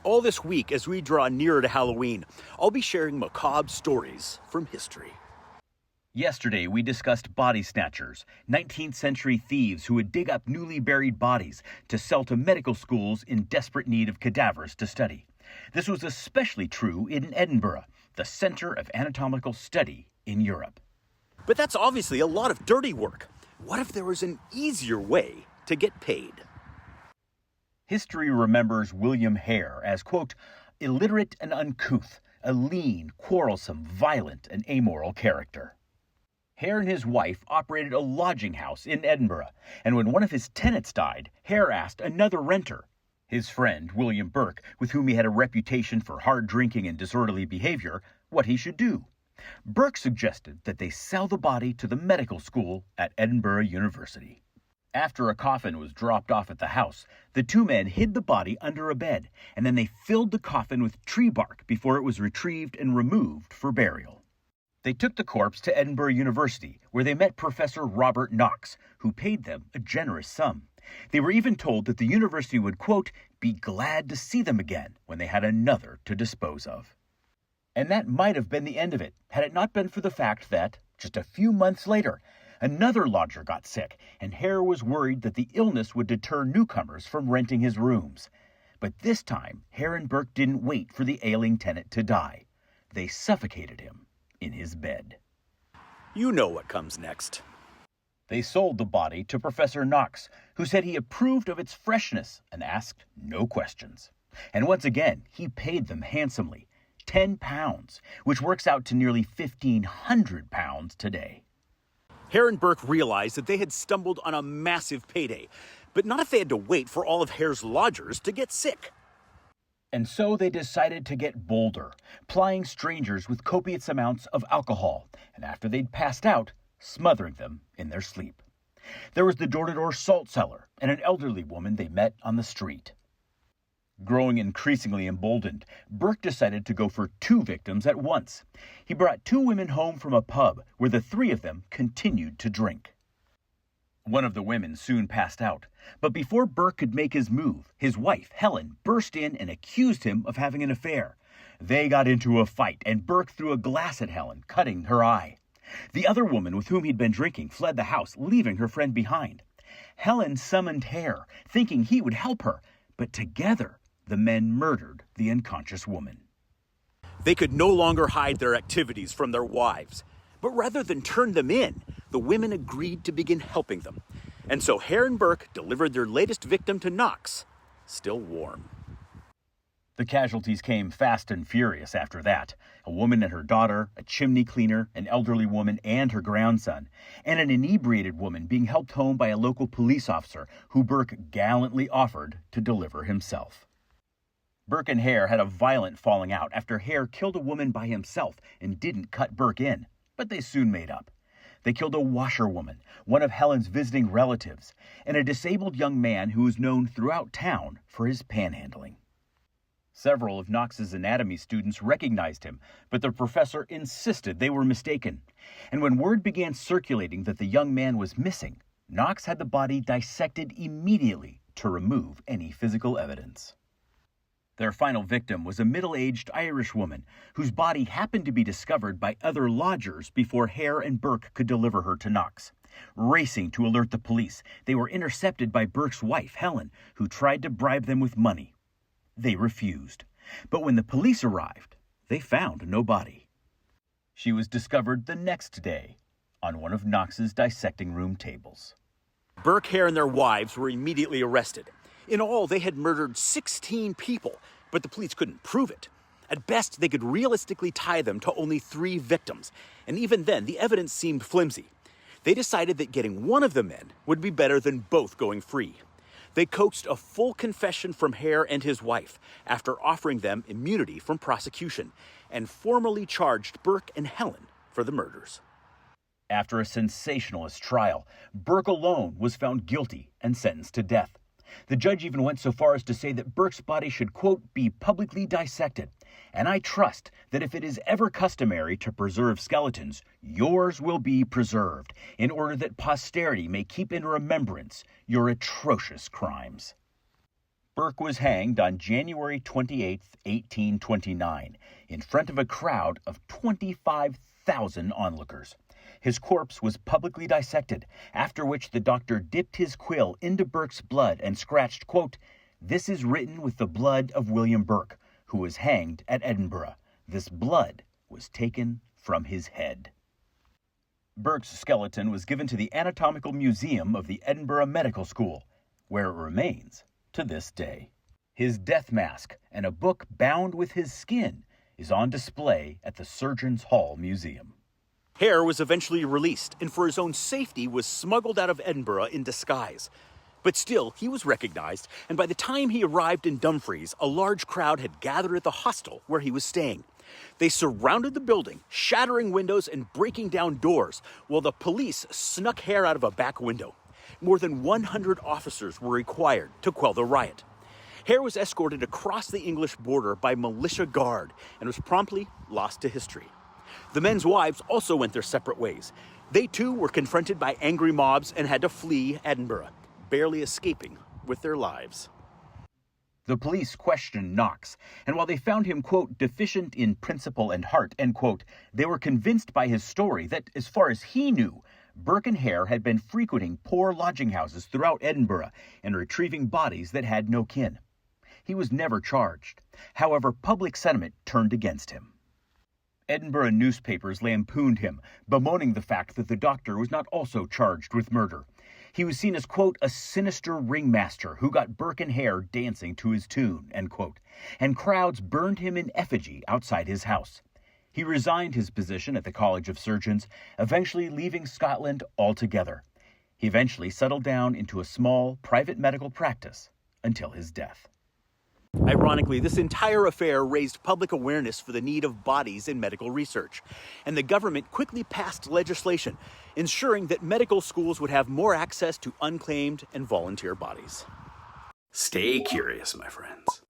All this week, as we draw nearer to Halloween, I'll be sharing macabre stories from history. Yesterday, we discussed body snatchers, 19th century thieves who would dig up newly buried bodies to sell to medical schools in desperate need of cadavers to study. This was especially true in Edinburgh, the center of anatomical study in Europe. But that's obviously a lot of dirty work. What if there was an easier way to get paid? History remembers William Hare as, quote, illiterate and uncouth, a lean, quarrelsome, violent, and amoral character. Hare and his wife operated a lodging house in Edinburgh, and when one of his tenants died, Hare asked another renter, his friend William Burke, with whom he had a reputation for hard drinking and disorderly behavior, what he should do. Burke suggested that they sell the body to the medical school at Edinburgh University. After a coffin was dropped off at the house, the two men hid the body under a bed, and then they filled the coffin with tree bark before it was retrieved and removed for burial. They took the corpse to Edinburgh University, where they met Professor Robert Knox, who paid them a generous sum. They were even told that the university would, quote, be glad to see them again when they had another to dispose of. And that might have been the end of it, had it not been for the fact that, just a few months later, another lodger got sick, and Hare was worried that the illness would deter newcomers from renting his rooms. But this time, Hare and Burke didn't wait for the ailing tenant to die. They suffocated him in his bed. You know what comes next. They sold the body to Professor Knox, who said he approved of its freshness and asked no questions. And once again, he paid them handsomely, £10, which works out to nearly £1,500 today. Hare and Burke realized that they had stumbled on a massive payday, but not if they had to wait for all of Hare's lodgers to get sick. And so they decided to get bolder, plying strangers with copious amounts of alcohol, and after they'd passed out, smothering them in their sleep. There was the door-to-door salt cellar and an elderly woman they met on the street. Growing increasingly emboldened, Burke decided to go for 2 victims at once. He brought 2 women home from a pub where the 3 of them continued to drink. One of the women soon passed out, but before Burke could make his move, his wife, Helen, burst in and accused him of having an affair. They got into a fight, and Burke threw a glass at Helen, cutting her eye. The other woman with whom he'd been drinking fled the house, leaving her friend behind. Helen summoned Hare, thinking he would help her, but together the men murdered the unconscious woman. They could no longer hide their activities from their wives, but rather than turn them in, the women agreed to begin helping them. And so Hare and Burke delivered their latest victim to Knox, still warm. The casualties came fast and furious after that. A woman and her daughter, a chimney cleaner, an elderly woman and her grandson, and an inebriated woman being helped home by a local police officer who Burke gallantly offered to deliver himself. Burke and Hare had a violent falling out after Hare killed a woman by himself and didn't cut Burke in, but they soon made up. They killed a washerwoman, one of Helen's visiting relatives, and a disabled young man who was known throughout town for his panhandling. Several of Knox's anatomy students recognized him, but the professor insisted they were mistaken. And when word began circulating that the young man was missing, Knox had the body dissected immediately to remove any physical evidence. Their final victim was a middle-aged Irish woman whose body happened to be discovered by other lodgers before Hare and Burke could deliver her to Knox. Racing to alert the police, they were intercepted by Burke's wife, Helen, who tried to bribe them with money. They refused, but when the police arrived, they found no body. She was discovered the next day on one of Knox's dissecting room tables. Burke, Hare, and their wives were immediately arrested. In all, they had murdered 16 people, but the police couldn't prove it. At best, they could realistically tie them to only 3 victims, and even then, the evidence seemed flimsy. They decided that getting one of the men would be better than both going free. They coaxed a full confession from Hare and his wife after offering them immunity from prosecution, and formally charged Burke and Helen for the murders. After a sensationalist trial, Burke alone was found guilty and sentenced to death. The judge even went so far as to say that Burke's body should, quote, be publicly dissected. And I trust that if it is ever customary to preserve skeletons, yours will be preserved, in order that posterity may keep in remembrance your atrocious crimes. Burke was hanged on January 28, 1829, in front of a crowd of 25,000 onlookers. His corpse was publicly dissected, after which the doctor dipped his quill into Burke's blood and scratched, quote, "This is written with the blood of William Burke, who was hanged at Edinburgh. This blood was taken from his head." Burke's skeleton was given to the Anatomical Museum of the Edinburgh Medical School, where it remains to this day. His death mask and a book bound with his skin is on display at the Surgeons' Hall Museum. Hare was eventually released and for his own safety was smuggled out of Edinburgh in disguise. But still, he was recognized, and by the time he arrived in Dumfries, a large crowd had gathered at the hostel where he was staying. They surrounded the building, shattering windows and breaking down doors, while the police snuck Hare out of a back window. More than 100 officers were required to quell the riot. Hare was escorted across the English border by militia guard and was promptly lost to history. The men's wives also went their separate ways. They too were confronted by angry mobs and had to flee Edinburgh, barely escaping with their lives. The police questioned Knox, and while they found him, quote, deficient in principle and heart, end quote, they were convinced by his story that, as far as he knew, Burke and Hare had been frequenting poor lodging houses throughout Edinburgh and retrieving bodies that had no kin. He was never charged. However, public sentiment turned against him. Edinburgh newspapers lampooned him, bemoaning the fact that the doctor was not also charged with murder. He was seen as, quote, a sinister ringmaster who got Burke and Hare dancing to his tune, end quote, and crowds burned him in effigy outside his house. He resigned his position at the College of Surgeons, eventually leaving Scotland altogether. He eventually settled down into a small private medical practice until his death. Ironically, this entire affair raised public awareness for the need of bodies in medical research, and the government quickly passed legislation ensuring that medical schools would have more access to unclaimed and volunteer bodies. Stay curious, my friends.